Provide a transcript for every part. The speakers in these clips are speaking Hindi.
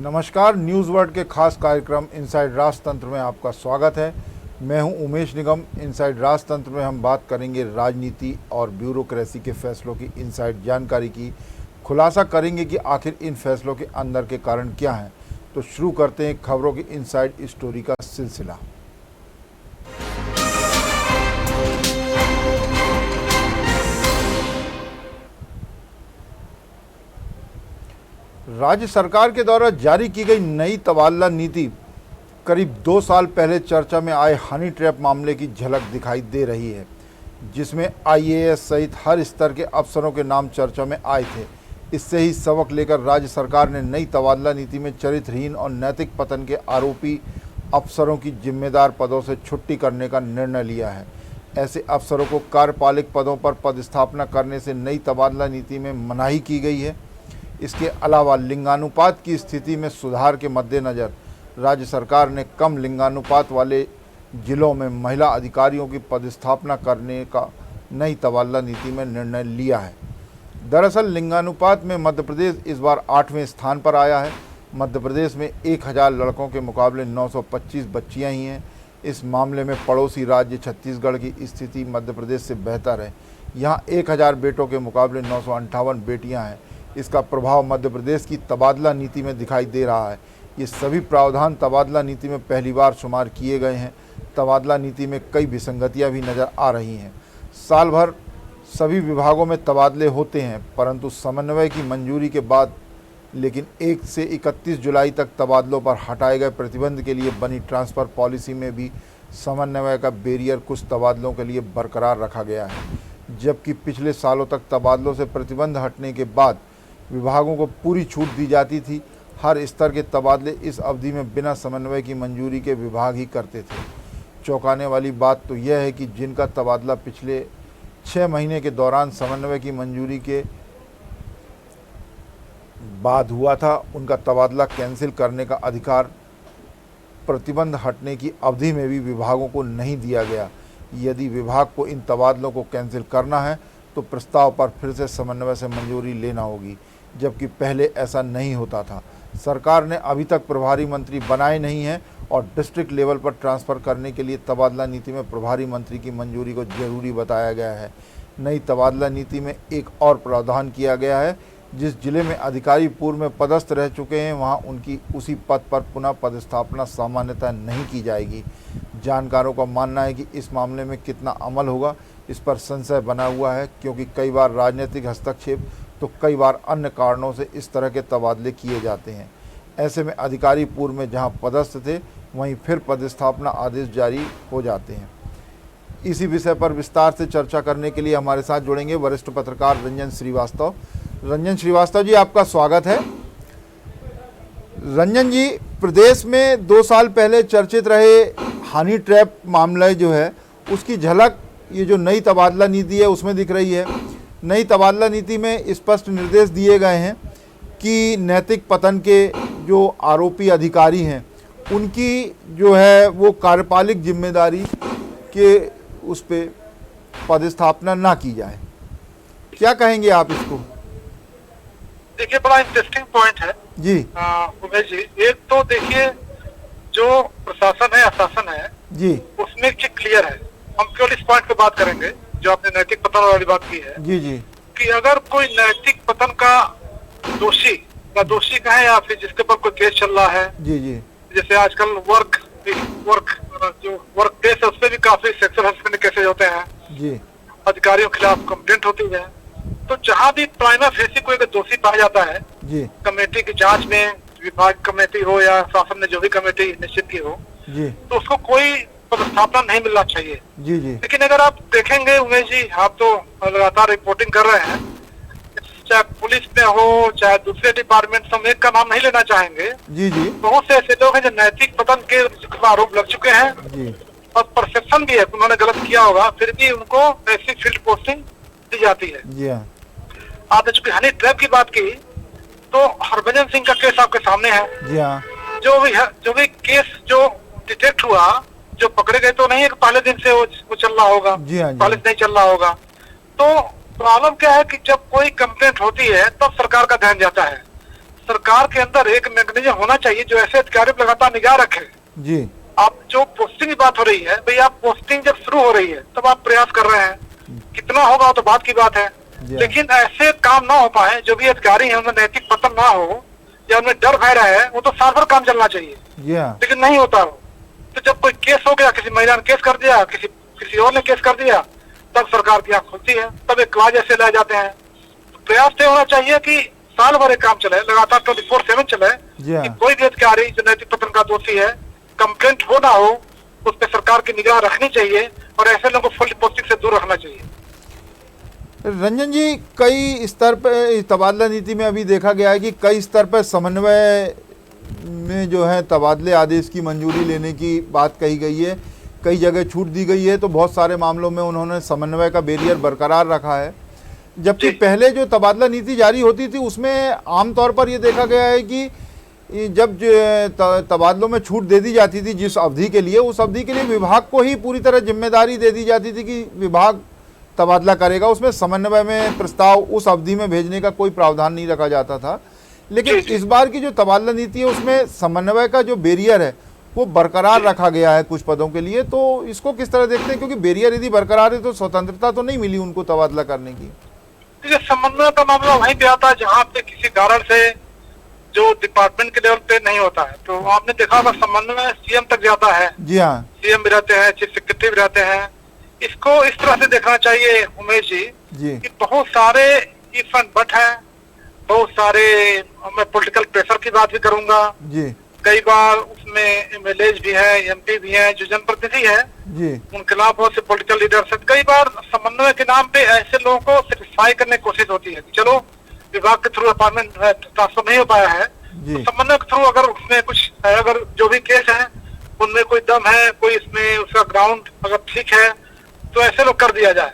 नमस्कार, न्यूज़ वर्ल्ड के खास कार्यक्रम इनसाइड राजतंत्र में आपका स्वागत है। मैं हूं उमेश निगम। इनसाइड राजतंत्र में हम बात करेंगे राजनीति और ब्यूरोक्रेसी के फैसलों की इनसाइड जानकारी की। खुलासा करेंगे कि आखिर इन फैसलों के अंदर के कारण क्या हैं। तो शुरू करते हैं खबरों की इनसाइड स्टोरी का सिलसिला। राज्य सरकार के द्वारा जारी की गई नई तबादला नीति करीब 2 साल पहले चर्चा में आए हनी ट्रैप मामले की झलक दिखाई दे रही है, जिसमें आईएएस सहित हर स्तर के अफसरों के नाम चर्चा में आए थे। इससे ही सबक लेकर राज्य सरकार ने नई तबादला नीति में चरित्रहीन और नैतिक पतन के आरोपी अफसरों की जिम्मेदार पदों से छुट्टी करने का निर्णय लिया है। ऐसे अफसरों को कार्यपालिक पदों पर पदस्थापना करने से नई तबादला नीति में मनाही की गई है। इसके अलावा लिंगानुपात की स्थिति में सुधार के मद्देनज़र राज्य सरकार ने कम लिंगानुपात वाले जिलों में महिला अधिकारियों की पदस्थापना करने का नई तबादला नीति में निर्णय लिया है। दरअसल लिंगानुपात में मध्य प्रदेश इस बार 8वें स्थान पर आया है। मध्य प्रदेश में 1000 लड़कों के मुकाबले 925 बच्चियां ही हैं। इस मामले में पड़ोसी राज्य छत्तीसगढ़ की स्थिति मध्य प्रदेश से बेहतर है। यहाँ 1000 बेटों के मुकाबले 958 बेटियाँ हैं। इसका प्रभाव मध्य प्रदेश की तबादला नीति में दिखाई दे रहा है। ये सभी प्रावधान तबादला नीति में पहली बार शुमार किए गए हैं। तबादला नीति में कई विसंगतियां भी नज़र आ रही हैं। साल भर सभी विभागों में तबादले होते हैं, परंतु समन्वय की मंजूरी के बाद लेकिन 1 से 31 जुलाई तक तबादलों पर हटाए गए प्रतिबंध के लिए बनी ट्रांसफ़र पॉलिसी में भी समन्वय का बैरियर कुछ तबादलों के लिए बरकरार रखा गया है। जबकि पिछले सालों तक तबादलों से प्रतिबंध हटने के बाद विभागों को पूरी छूट दी जाती थी। हर स्तर के तबादले इस अवधि में बिना समन्वय की मंजूरी के विभाग ही करते थे। चौंकाने वाली बात तो यह है कि जिनका तबादला पिछले 6 महीने के दौरान समन्वय की मंजूरी के बाद हुआ था, उनका तबादला कैंसिल करने का अधिकार प्रतिबंध हटने की अवधि में भी विभागों को नहीं दिया गया। यदि विभाग को इन तबादलों को कैंसिल करना है तो प्रस्ताव पर फिर से समन्वय से मंजूरी लेना होगी, जबकि पहले ऐसा नहीं होता था। सरकार ने अभी तक प्रभारी मंत्री बनाए नहीं हैं और डिस्ट्रिक्ट लेवल पर ट्रांसफ़र करने के लिए तबादला नीति में प्रभारी मंत्री की मंजूरी को जरूरी बताया गया है। नई तबादला नीति में एक और प्रावधान किया गया है, जिस जिले में अधिकारी पूर्व में पदस्थ रह चुके हैं वहां उनकी उसी पद पर पुनः पदस्थापना सामान्यतः नहीं की जाएगी। जानकारों का मानना है कि इस मामले में कितना अमल होगा, इस पर संशय बना हुआ है, क्योंकि कई बार राजनीतिक हस्तक्षेप तो कई बार अन्य कारणों से इस तरह के तबादले किए जाते हैं। ऐसे में अधिकारी पूर्व में जहां पदस्थ थे वहीं फिर पदस्थापना आदेश जारी हो जाते हैं। इसी विषय पर विस्तार से चर्चा करने के लिए हमारे साथ जुड़ेंगे वरिष्ठ पत्रकार रंजन श्रीवास्तव। रंजन श्रीवास्तव जी, आपका स्वागत है। रंजन जी, प्रदेश में 2 साल पहले चर्चित रहे हनी ट्रैप मामला जो है उसकी झलक ये जो नई तबादला नीति है उसमें दिख रही है। नई तबादला नीति में स्पष्ट निर्देश दिए गए हैं कि नैतिक पतन के जो आरोपी अधिकारी हैं उनकी जो है वो कार्यपालिक जिम्मेदारी के उस पे पदस्थापना ना की जाए। क्या कहेंगे आप इसको? देखिए, बड़ा इंटरेस्टिंग पॉइंट है जी उमेश जी। एक तो देखिए, जो प्रशासन है, अशासन है जी, उसमें चीज क्लियर है। हम केवल इस पॉइंट पे बात करेंगे जो आपने नैतिक पतन वाली बात की है जी जी, कि अगर कोई नैतिक पतन का दोषी कहे या फिर जिसके ऊपर कोई केस चल रहा है, जी जी, जैसे आजकल वर्क प्लेस है उस पर भी काफी सेक्सुअल हरासमेंट केसेज होते हैं जी, अधिकारियों के खिलाफ कंप्लेंट होती है। तो जहाँ भी प्राइमा फेसी कोई दोषी पाया जाता है जी कमेटी की जांच में, विभाग कमेटी हो या शासन ने जो भी कमेटी निश्चित की हो, जी, तो उसको कोई पदस्थापना नहीं मिलना चाहिए। जी जी, लेकिन अगर आप देखेंगे उमेश जी, आप तो लगातार रिपोर्टिंग कर रहे हैं, चाहे पुलिस में हो चाहे दूसरे डिपार्टमेंट, हम एक का नाम नहीं लेना चाहेंगे। जी जी, बहुत से ऐसे लोग हैं जो नैतिक पतन के आरोप लग चुके हैं जी, और परसेप्शन भी है उन्होंने गलत किया होगा, फिर भी उनको ऐसी फील्ड पोस्टिंग दी जाती है। जी हाँ, आपने चूंकि हनी ट्रैप की बात की तो हरभजन सिंह का केस आपके सामने है। जी हाँ, जो भी केस जो डिटेक्ट हुआ, जो पकड़े गए, तो नहीं है कि पहले दिन से वो चल रहा होगा, जी हाँ, पहले से नहीं चल रहा होगा। तो प्रॉब्लम क्या है कि जब कोई कंप्लेंट होती है तब सरकार का ध्यान जाता है। सरकार के अंदर एक मैकेनिज्म होना चाहिए जो ऐसे अधिकारी पर लगातार निगाह रखे। जी। आप जो पोस्टिंग की बात हो रही है, भाई आप पोस्टिंग जब शुरू हो रही है तब आप प्रयास कर रहे हैं, कितना होगा तो बात की बात है, लेकिन ऐसे काम ना हो पाए जो भी अधिकारी हैं उनमें नैतिक पतन ना हो या उनमें डर भय रहा है, वो तो साल भर काम चलना चाहिए, लेकिन नहीं होता वो। तो जब कोई केस हो गया, किसी महिला ने केस कर दिया, किसी और ने केस कर दिया, तब सरकार की आंख खुलती है, तब एक क्लाज ऐसे लाए जाते हैं। तो प्रयास तो होना चाहिए कि साल भर एक काम चले, लगातार 24/7 चले, कि कोई भी अधिकारी जो नैतिक पतन का दोषी है, कंप्लेंट हो ना हो, उस पर सरकार की निगाह रखनी चाहिए और ऐसे लोगों को फुल पोस्टिंग से दूर रखना चाहिए। रंजन जी, कई स्तर पर तबादला नीति में अभी देखा गया है कि कई स्तर पर समन्वय में जो है तबादले आदेश की मंजूरी लेने की बात कही गई है, कई जगह छूट दी गई है, तो बहुत सारे मामलों में उन्होंने समन्वय का बैरियर बरकरार रखा है। जबकि पहले जो तबादला नीति जारी होती थी उसमें आमतौर पर ये देखा गया है कि जब तबादलों में छूट दे दी जाती थी जिस अवधि के लिए, उस अवधि के लिए विभाग को ही पूरी तरह जिम्मेदारी दे दी जाती थी कि विभाग तबादला करेगा, उसमें समन्वय में प्रस्ताव उस अवधि में भेजने का कोई प्रावधान नहीं रखा जाता था। लेकिन इस बार की जो तबादला नीति है उसमें समन्वय का जो बैरियर है वो बरकरार रखा गया है कुछ पदों के लिए, तो इसको किस तरह देखते हैं? क्योंकि बैरियर यदि बरकरार है तो स्वतंत्रता तो नहीं मिली उनको तबादला करने की। समन्वय का मामला वहीं पे आता है जहाँ पे किसी कारण से जो डिपार्टमेंट के लेवल पे नहीं होता है, तो आपने देखा होगा समन्वय सीएम तक जाता है। जी हाँ, सीएम भी रहते हैं, चीफ सेक्रेटरी भी रहते हैं। इसको इस तरह से देखना चाहिए उमेश जी कि बहुत सारे इफ एंड बट है, बहुत सारे, मैं पॉलिटिकल प्रेशर की बात भी करूंगा जी, कई बार उसमें एमएलए भी है, एमपी भी है, जो जनप्रतिनिधि है जी, उनके खिलाफ बहुत से पॉलिटिकल लीडर्स है। कई बार समन्वय के नाम पे ऐसे लोगों को सेटिस्फाई करने की कोशिश होती है, चलो विभाग के थ्रू अपार्टमेंट ट्रांसफर नहीं हो पाया है, तो समन्वय के थ्रू अगर उसमें कुछ, अगर जो भी केस है उनमें कोई दम है, कोई इसमें उसका ग्राउंड अगर ठीक है तो ऐसे लोग कर दिया जाए।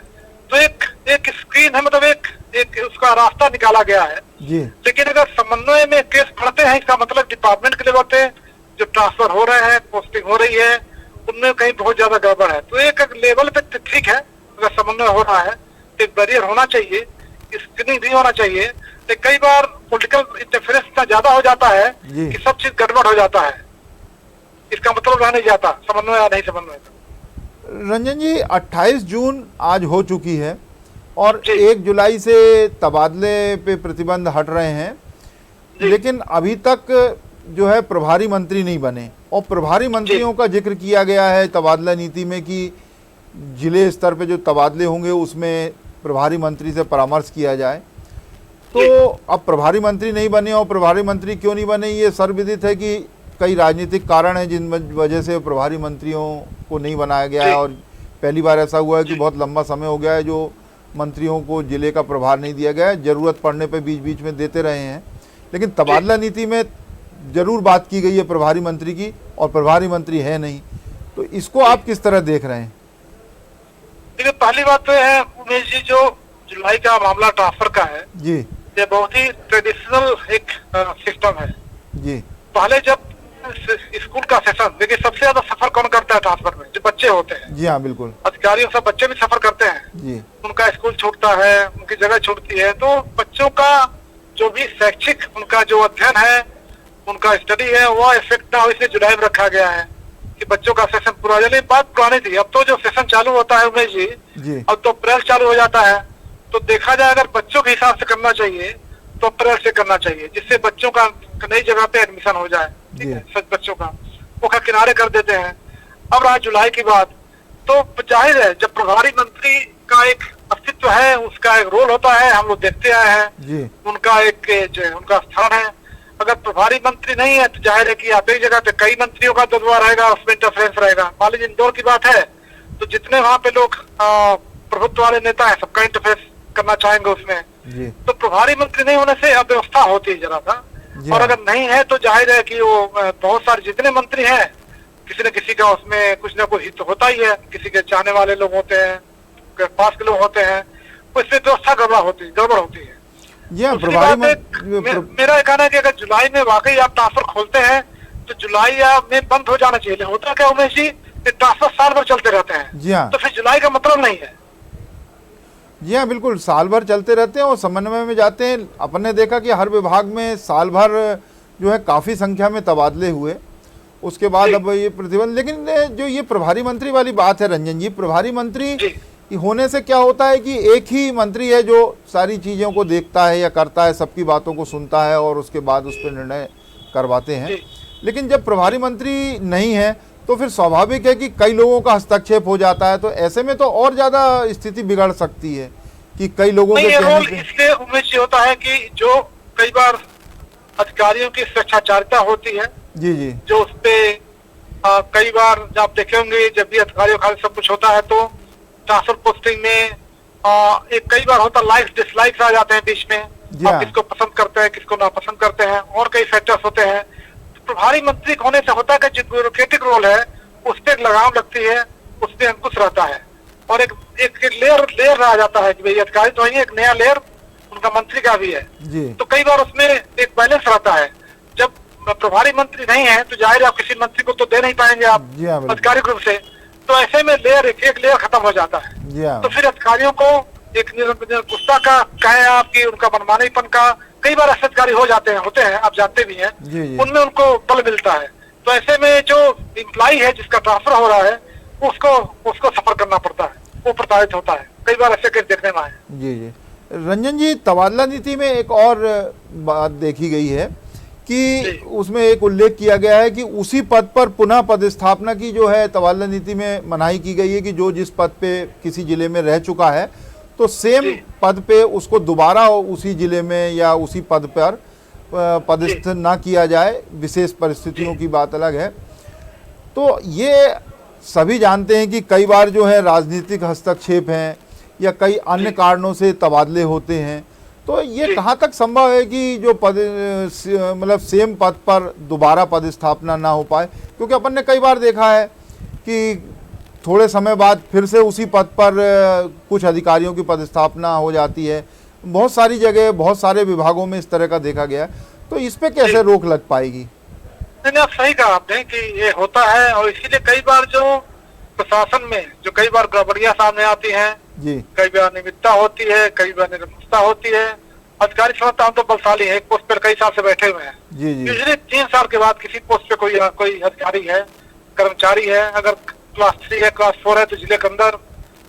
तो एक स्क्रीन है, मतलब एक उसका रास्ता निकाला गया है जी। लेकिन अगर समन्वय में केस बढ़ते हैं, इसका मतलब डिपार्टमेंट के लेवल पे जो ट्रांसफर हो रहे हैं, पोस्टिंग हो रही है, उनमें कहीं बहुत ज्यादा गड़बड़ है। तो एक लेवल पे ठीक है, अगर समन्वय हो रहा है तो एक बैरियर होना चाहिए, स्क्रीनिंग भी होना चाहिए। तो कई बार पॉलिटिकल इंटरफेरेंस इतना ज्यादा हो जाता है कि सब चीज गड़बड़ हो जाता है, इसका मतलब रह नहीं जाता समन्वय या नहीं समन्वय। रंजन जी, 28 जून आज हो चुकी है और 1 जुलाई से तबादले पे प्रतिबंध हट रहे हैं, लेकिन अभी तक जो है प्रभारी मंत्री नहीं बने और प्रभारी मंत्रियों का जिक्र किया गया है तबादला नीति में कि जिले स्तर पे जो तबादले होंगे उसमें प्रभारी मंत्री से परामर्श किया जाए। तो अब प्रभारी मंत्री नहीं बने, और प्रभारी मंत्री क्यों नहीं बने ये सर्वविदित है कि कई राजनीतिक कारण हैं जिन वजह से प्रभारी मंत्रियों को नहीं बनाया गया है। और पहली बार ऐसा हुआ है कि बहुत लंबा समय हो गया है जो मंत्रियों को जिले का प्रभार नहीं दिया गया है, जरूरत पड़ने पे बीच बीच में देते रहे हैं। लेकिन तबादला नीति में जरूर बात की गई है प्रभारी मंत्री की, और प्रभारी मंत्री है नहीं, तो इसको आप किस तरह देख रहे हैं? देखिए, पहली बात तो है उमेश जी, जो जुलाई का मामला ट्रांसफर का है जी, ये बहुत ही ट्रेडिशनल एक सिस्टम है जी। पहले जब स्कूल का सेशन, देखिए सबसे ज्यादा सफर कौन करता है ट्रांसफर में? जो बच्चे होते हैं जी हाँ, बिल्कुल, अधिकारियों सब बच्चे भी सफर करते हैं जी। उनका स्कूल छूटता है, उनकी जगह छूटती है, तो बच्चों का जो भी शैक्षिक उनका जो अध्ययन है, उनका स्टडी है, वो इफेक्ट ना हो, इसलिए जुलाई में रखा गया है कि बच्चों का सेशन पूरा हो जाए। बात पुरानी थी, अब तो जो सेशन चालू होता है उमेश जी, अब तो अप्रैल चालू हो जाता है। तो देखा जाए अगर बच्चों के हिसाब से करना चाहिए तो अप्रैल से करना चाहिए, जिससे बच्चों का नई जगह पे एडमिशन हो जाए, ठीक है, सच बच्चों का वो किनारे कर देते हैं। अब रहा जुलाई की बात, तो जाहिर है जब प्रभारी मंत्री का एक अस्तित्व है, उसका एक रोल होता है, हम लोग देखते आए हैं, उनका एक जो उनका स्थान है। अगर प्रभारी मंत्री नहीं है तो जाहिर है कि आप एक जगह पे कई मंत्रियों का दबदबा रहेगा, उसमें इंटरफेरेंस रहेगा। मान लीजिए इंदौर की बात है तो जितने वहाँ पे लोग प्रभुत्व वाले नेता है सबका इंटरफेरेंस करना चाहेंगे उसमें, तो प्रभारी मंत्री नहीं होने से अव्यवस्था होती है जरा सा। और अगर नहीं है तो जाहिर है कि वो बहुत सारे जितने मंत्री हैं किसी न किसी का उसमें कुछ ना कुछ हित होता ही है, किसी के चाहने वाले लोग होते हैं, पास के लोग होते हैं, उसमें व्यवस्था गड़बड़ होती है। मेरा कहना है कि अगर जुलाई में वाकई आप ट्रांसफर खोलते हैं तो जुलाई में बंद हो जाना चाहिए। होता क्या उमेश जी, ट्रांसफर साल भर चलते रहते हैं, तो फिर जुलाई का मतलब नहीं है। जी हाँ, बिल्कुल साल भर चलते रहते हैं और समन्वय में जाते हैं। अपन ने देखा कि हर विभाग में साल भर जो है काफ़ी संख्या में तबादले हुए, उसके बाद अब ये प्रतिबंध। लेकिन जो ये प्रभारी मंत्री वाली बात है रंजन जी, प्रभारी मंत्री होने से क्या होता है कि एक ही मंत्री है जो सारी चीज़ों को देखता है या करता है, सबकी बातों को सुनता है और उसके बाद उस पर निर्णय करवाते हैं। लेकिन जब प्रभारी मंत्री नहीं है तो फिर स्वाभाविक है कि कई लोगों का हस्तक्षेप हो जाता है, तो ऐसे में तो और ज़्यादा स्थिति बिगड़ सकती है कि कई लोगों के रोल इसलिए उम्मीद होता है कि जो कई बार अधिकारियों की स्वेच्छाचारिता होती है, जी जी, जो उस पे कई बार आप देखे होंगे जब भी अधिकारियों का सब कुछ होता है तो ट्रांसफर पोस्टिंग में एक कई बार होता लाइक्स डिसलाइक्स आ जाते हैं बीच में, आप किसको पसंद करते हैं किसको नापसंद करते हैं और कई फैक्टर्स होते हैं। तो प्रभारी मंत्री होने से होता है कि जो ब्यूरोक्रेटिक रोल है उस पर लगाम लगती है, उस पर अंकुश रहता है और एक लेयर रह जाता है कि भाई अधिकारी तो है, एक नया लेयर उनका मंत्री का भी है जी। तो कई बार उसमें एक बैलेंस रहता है। जब प्रभारी मंत्री नहीं है तो जाहिर आप किसी मंत्री को तो दे नहीं पाएंगे आप आधिकारिक रूप से, तो ऐसे में एक लेयर खत्म हो जाता है। तो फिर अधिकारियों को एक निरंकुशता का कहें आपकी उनका मनमानीपन का कई बार ऐसे अधिकारी होते हैं आप जानते भी हैं, उनमें उनको बल मिलता है। तो ऐसे में जो इम्प्लाई है जिसका ट्रांसफर हो रहा है उसको सफर करना पड़ता है, वो प्रताड़ित होता है। कई बार ऐसे केस देखने में आए। जी जी, रंजन जी, तबादला नीति में एक और बात देखी गई है कि उसमें एक उल्लेख किया गया है कि उसी पद पर पुनः पदस्थापना की जो है तबादला नीति में मनाही की गई है कि जो जिस पद पे किसी जिले में रह चुका है तो सेम पद पे उसको दोबारा उसी जिले में या उसी पद पर पदस्थ ना किया जाए, विशेष परिस्थितियों की बात अलग है। तो ये सभी जानते हैं कि कई बार जो है राजनीतिक हस्तक्षेप हैं या कई अन्य कारणों से तबादले होते हैं, तो ये कहाँ तक संभव है कि जो मतलब सेम पद पर दोबारा पदस्थापना ना हो पाए? क्योंकि अपन ने कई बार देखा है कि थोड़े समय बाद फिर से उसी पद पर कुछ अधिकारियों की पदस्थापना हो जाती है। बहुत सारी जगह बहुत सारे विभागों में इस तरह का देखा गया, तो इस पे कैसे रोक लग पाएगी? नहीं, आप सही कहा आपने कि ये होता है और इसीलिए कई बार जो प्रशासन में जो कई बार गड़बड़ियां सामने आती हैं जी, कई बार अनियमितता होती है, कई बार निरंकुशता होती है। अधिकारी समझता हम तो बलशाली है, एक पोस्ट पर कई साल से बैठे हुए हैं जी जी। यूजुअली 3 साल के बाद किसी पोस्ट पे कोई अधिकारी है, कर्मचारी है, अगर क्लास 3 है, क्लास 4 है तो जिले के अंदर,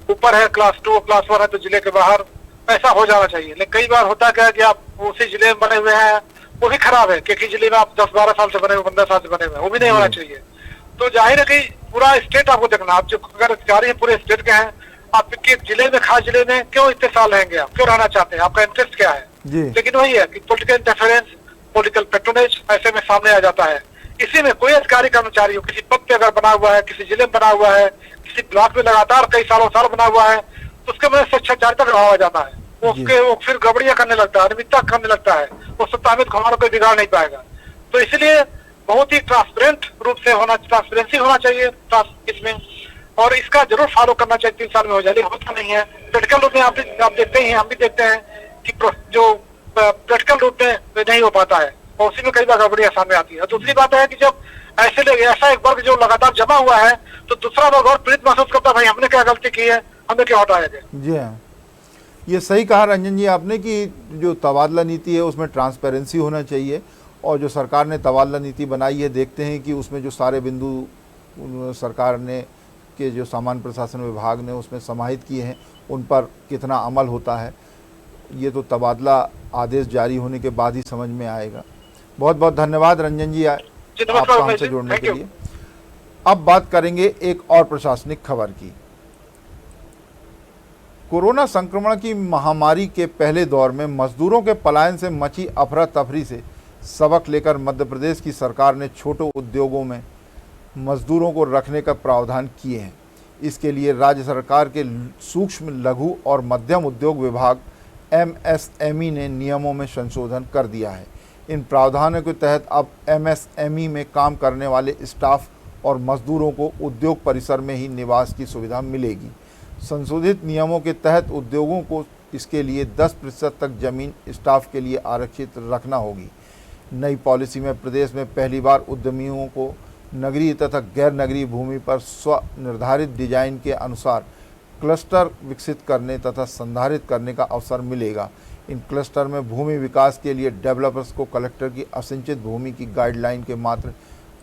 ऊपर है क्लास 2 क्लास 1 है तो जिले के बाहर, ऐसा हो जाना चाहिए। लेकिन कई बार होता क्या है कि आप उसी जिले में बने हुए हैं, वो भी खराब है क्योंकि जिले में आप 10-12 साल से बने हुए, 15 साल से बने हुए, वो भी नहीं होना चाहिए। तो जाहिर है कि पूरा स्टेट आपको देखना, आप जो अगर अधिकारी हैं पूरे स्टेट के हैं, आप जिले में खास जिले में क्यों इतने साल रहेंगे, आप क्यों रहना चाहते हैं, आपका इंटरेस्ट क्या है? लेकिन वही है कि पॉलिटिकल इंटरफेरेंस, पॉलिटिकल पेट्रोनेज ऐसे में सामने आ जाता है। इसी में कोई अधिकारी कर्मचारी हो, किसी पद पे अगर बना हुआ है, किसी जिले में बना हुआ है, किसी ब्लॉक में लगातार कई सालों साल बना हुआ है, तो उसके में स्वेच्छाचारिता का भाव आ जाता है। वो फिर गड़बड़ियां करने लगता है, अनियमितता करने लगता है, वो सत्ताविद हमारा कोई बिगाड़ नहीं पाएगा। तो इसलिए बहुत ही ट्रांसपेरेंट रूप से ट्रांसपेरेंसी होना चाहिए इसमें, और इसका जरूर फॉलो करना चाहिए। 3 साल में हो जाए, होता नहीं है प्रैक्टिकल रूप में। आप देखते ही हैं, हम भी देखते हैं कि जो प्रैक्टिकल रूप में नहीं हो पाता है और उसी में कई बार गड़बड़ियां सामने आती है। दूसरी बात है कि जब ऐसा एक वर्ग जो लगातार जमा हुआ है तो दूसरा वर्ग और पीड़ित महसूस करता है, भाई हमने क्या गलती की है, हमें क्या हटाया गया। जी हाँ, ये सही कहा रंजन जी आपने कि जो तबादला नीति है उसमें ट्रांसपेरेंसी होना चाहिए, और जो सरकार ने तबादला नीति बनाई है देखते हैं कि उसमें जो सारे बिंदु सरकार ने के जो सामान्य प्रशासन विभाग ने उसमें समाहित किए हैं उन पर कितना अमल होता है, ये तो तबादला आदेश जारी होने के बाद ही समझ में आएगा। बहुत बहुत धन्यवाद रंजन जी आपको हमसे जुड़ने के लिए। अब बात करेंगे एक और प्रशासनिक खबर की। कोरोना संक्रमण की महामारी के पहले दौर में मजदूरों के पलायन से मची अफरा तफरी से सबक लेकर मध्य प्रदेश की सरकार ने छोटे उद्योगों में मजदूरों को रखने का प्रावधान किए हैं। इसके लिए राज्य सरकार के सूक्ष्म लघु और मध्यम उद्योग विभाग MSME ने नियमों में संशोधन कर दिया है। इन प्रावधानों के तहत अब MSME में काम करने वाले स्टाफ और मजदूरों को उद्योग परिसर में ही निवास की सुविधा मिलेगी। संशोधित नियमों के तहत उद्योगों को इसके लिए 10% तक जमीन स्टाफ के लिए आरक्षित रखना होगी। नई पॉलिसी में प्रदेश में पहली बार उद्यमियों को नगरीय तथा गैर नगरीय भूमि पर स्व निर्धारित डिजाइन के अनुसार क्लस्टर विकसित करने तथा संधारित करने का अवसर मिलेगा। इन क्लस्टर में भूमि विकास के लिए डेवलपर्स को कलेक्टर की असिंचित भूमि की गाइडलाइन के मात्र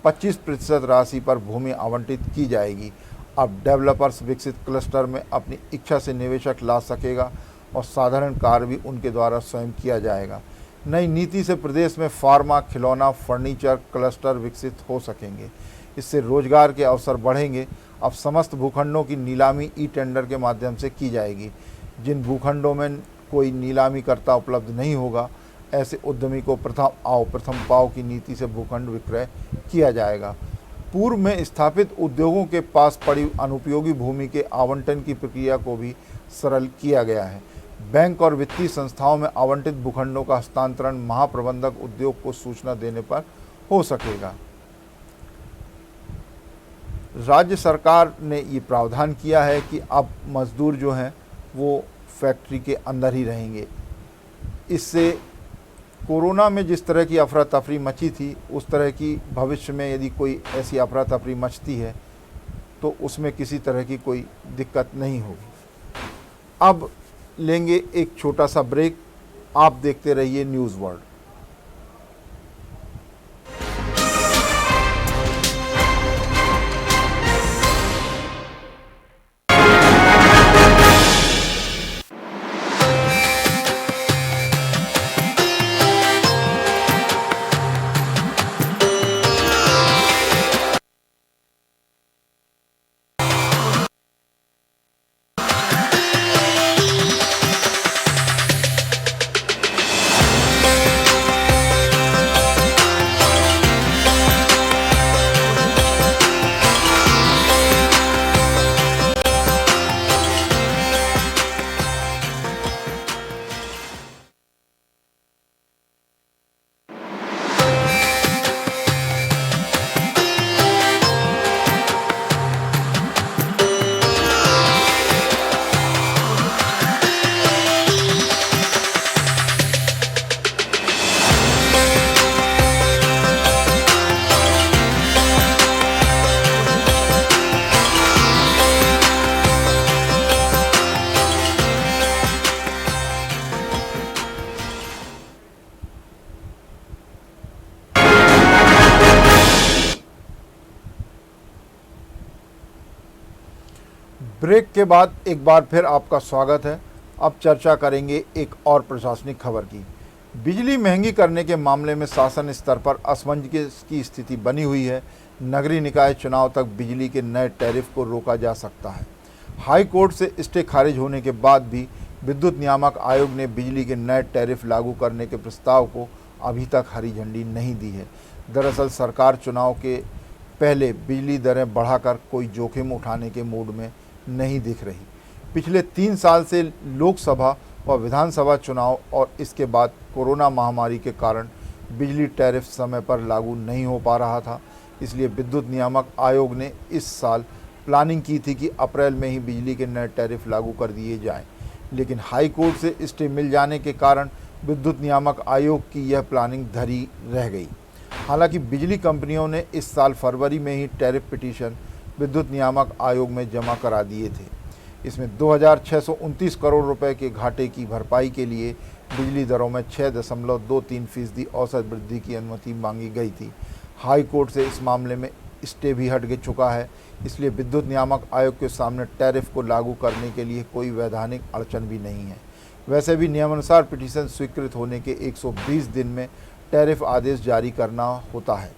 25% राशि पर भूमि आवंटित की जाएगी। अब डेवलपर्स विकसित क्लस्टर में अपनी इच्छा से निवेशक ला सकेगा और साधारण कार्य भी उनके द्वारा स्वयं किया जाएगा। नई नीति से प्रदेश में फार्मा, खिलौना, फर्नीचर क्लस्टर विकसित हो सकेंगे। इससे रोजगार के अवसर बढ़ेंगे। अब समस्त भूखंडों की नीलामी ई टेंडर के माध्यम से की जाएगी। जिन भूखंडों में कोई नीलामी करता उपलब्ध नहीं होगा, ऐसे उद्यमी को प्रथम आओ प्रथम पाओ की नीति से भूखंड विक्रय किया जाएगा। पूर्व में स्थापित उद्योगों के पास पड़ी अनुपयोगी भूमि के आवंटन की प्रक्रिया को भी सरल किया गया है। बैंक और वित्तीय संस्थाओं में आवंटित भूखंडों का हस्तांतरण महाप्रबंधक उद्योग को सूचना देने पर हो सकेगा। राज्य सरकार ने ये प्रावधान किया है कि अब मजदूर जो हैं वो फैक्ट्री के अंदर ही रहेंगे। इससे कोरोना में जिस तरह की अफरा तफरी मची थी, उस तरह की भविष्य में यदि कोई ऐसी अफरा तफरी मचती है तो उसमें किसी तरह की कोई दिक्कत नहीं होगी। अब लेंगे एक छोटा सा ब्रेक। आप देखते रहिए न्यूज़ वर्ल्ड। ब्रेक के बाद एक बार फिर आपका स्वागत है। अब चर्चा करेंगे एक और प्रशासनिक खबर की। बिजली महंगी करने के मामले में शासन स्तर पर असमंजस की स्थिति बनी हुई है। नगरीय निकाय चुनाव तक बिजली के नए टैरिफ को रोका जा सकता है। हाई कोर्ट से स्टे खारिज होने के बाद भी विद्युत नियामक आयोग ने बिजली के नए टैरिफ लागू करने के प्रस्ताव को अभी तक हरी झंडी नहीं दी है। दरअसल सरकार चुनाव के पहले बिजली दरें बढ़ाकर कोई जोखिम उठाने के मूड में नहीं दिख रही। पिछले 3 साल से लोकसभा व विधानसभा चुनाव और इसके बाद कोरोना महामारी के कारण बिजली टैरिफ समय पर लागू नहीं हो पा रहा था। इसलिए विद्युत नियामक आयोग ने इस साल प्लानिंग की थी कि अप्रैल में ही बिजली के नए टैरिफ लागू कर दिए जाएं। लेकिन हाई कोर्ट से स्टे मिल जाने के कारण विद्युत नियामक आयोग की यह प्लानिंग धरी रह गई। हालांकि बिजली कंपनियों ने इस साल फरवरी में ही टैरिफ पिटीशन विद्युत नियामक आयोग में जमा करा दिए थे। इसमें 2629 करोड़ रुपए के घाटे की भरपाई के लिए बिजली दरों में 6.23% औसत वृद्धि की अनुमति मांगी गई थी। हाई कोर्ट से इस मामले में स्टे भी हट चुका है। इसलिए विद्युत नियामक आयोग के सामने टैरिफ को लागू करने के लिए कोई वैधानिक अड़चन भी नहीं है। वैसे भी नियमानुसार पिटीशन स्वीकृत होने के 120 दिन में टैरिफ आदेश जारी करना होता है।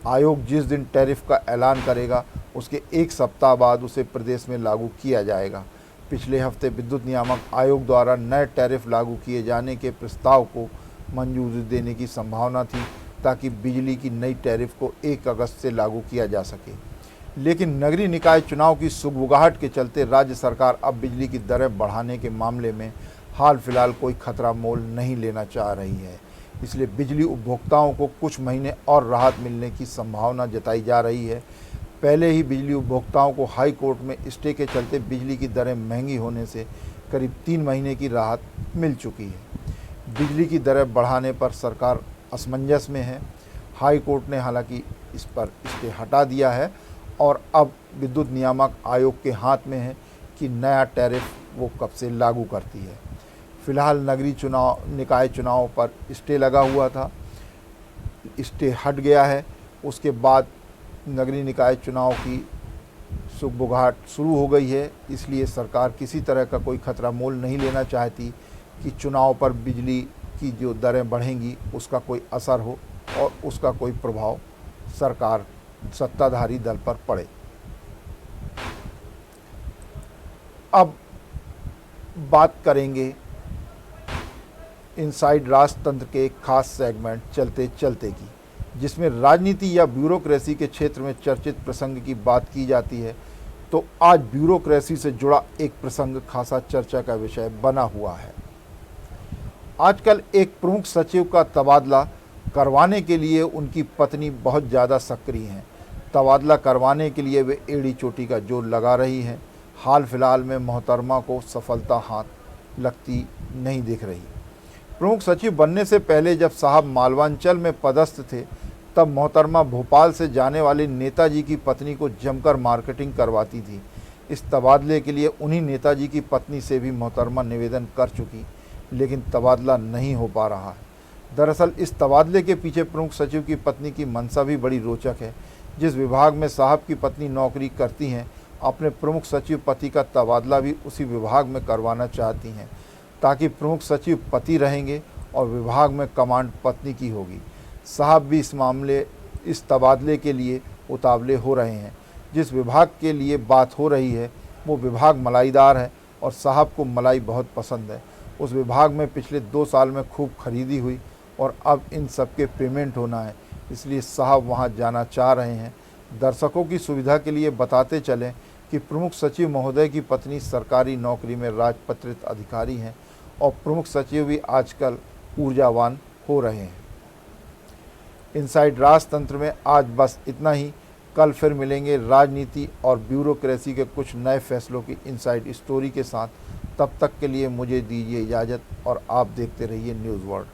आयोग जिस दिन टैरिफ का ऐलान करेगा उसके 1 सप्ताह बाद उसे प्रदेश में लागू किया जाएगा। पिछले हफ्ते विद्युत नियामक आयोग द्वारा नए टैरिफ लागू किए जाने के प्रस्ताव को मंजूरी देने की संभावना थी ताकि बिजली की नई टैरिफ को 1 अगस्त से लागू किया जा सके। लेकिन नगरीय निकाय चुनाव की सुगबुगाहट के चलते राज्य सरकार अब बिजली की दरें बढ़ाने के मामले में हाल फिलहाल कोई खतरा मोल नहीं लेना चाह रही है। इसलिए बिजली उपभोक्ताओं को कुछ महीने और राहत मिलने की संभावना जताई जा रही है। पहले ही बिजली उपभोक्ताओं को हाई कोर्ट में स्टे के चलते बिजली की दरें महंगी होने से करीब 3 महीने की राहत मिल चुकी है। बिजली की दरें बढ़ाने पर सरकार असमंजस में है। हाई कोर्ट ने हालांकि इस पर स्टे हटा दिया है और अब विद्युत नियामक आयोग के हाथ में है कि नया टैरिफ वो कब से लागू करती है। फिलहाल नगरीय निकाय चुनाव पर स्टे लगा हुआ था, स्टे हट गया है। उसके बाद नगरीय निकाय चुनाव की सुगबुगाहट शुरू हो गई है, इसलिए सरकार किसी तरह का कोई खतरा मोल नहीं लेना चाहती कि चुनाव पर बिजली की जो दरें बढ़ेंगी उसका कोई असर हो और उसका कोई प्रभाव सरकार सत्ताधारी दल पर पड़े। अब बात करेंगे इनसाइड राजतंत्र के एक खास सेगमेंट चलते चलते की, जिसमें राजनीति या ब्यूरोक्रेसी के क्षेत्र में चर्चित प्रसंग की बात की जाती है। तो आज ब्यूरोक्रेसी से जुड़ा एक प्रसंग खासा चर्चा का विषय बना हुआ है। आजकल एक प्रमुख सचिव का तबादला करवाने के लिए उनकी पत्नी बहुत ज़्यादा सक्रिय हैं। तबादला करवाने के लिए वे एड़ी चोटी का जोर लगा रही हैं। हाल फिलहाल में मोहतरमा को सफलता हाथ लगती नहीं दिख रही। प्रमुख सचिव बनने से पहले जब साहब मालवांचल में पदस्थ थे, तब मोहतरमा भोपाल से जाने वाले नेताजी की पत्नी को जमकर मार्केटिंग करवाती थी। इस तबादले के लिए उन्हीं नेताजी की पत्नी से भी मोहतरमा निवेदन कर चुकी, लेकिन तबादला नहीं हो पा रहा है। दरअसल इस तबादले के पीछे प्रमुख सचिव की पत्नी की मंशा भी बड़ी रोचक है। जिस विभाग में साहब की पत्नी नौकरी करती हैं, अपने प्रमुख सचिव पति का तबादला भी उसी विभाग में करवाना चाहती हैं, ताकि प्रमुख सचिव पति रहेंगे और विभाग में कमांड पत्नी की होगी। साहब भी इस तबादले के लिए उतावले हो रहे हैं। जिस विभाग के लिए बात हो रही है वो विभाग मलाईदार है और साहब को मलाई बहुत पसंद है। उस विभाग में पिछले 2 साल में खूब खरीदी हुई और अब इन सब के पेमेंट होना है, इसलिए साहब वहां जाना चाह रहे हैं। दर्शकों की सुविधा के लिए बताते चलें कि प्रमुख सचिव महोदय की पत्नी सरकारी नौकरी में राजपत्रित अधिकारी हैं और प्रमुख सचिव भी आजकल ऊर्जावान हो रहे हैं। इनसाइड राजतंत्र में आज बस इतना ही। कल फिर मिलेंगे राजनीति और ब्यूरोक्रेसी के कुछ नए फैसलों की इनसाइड स्टोरी के साथ। तब तक के लिए मुझे दीजिए इजाज़त और आप देखते रहिए न्यूज़ वर्ल्ड।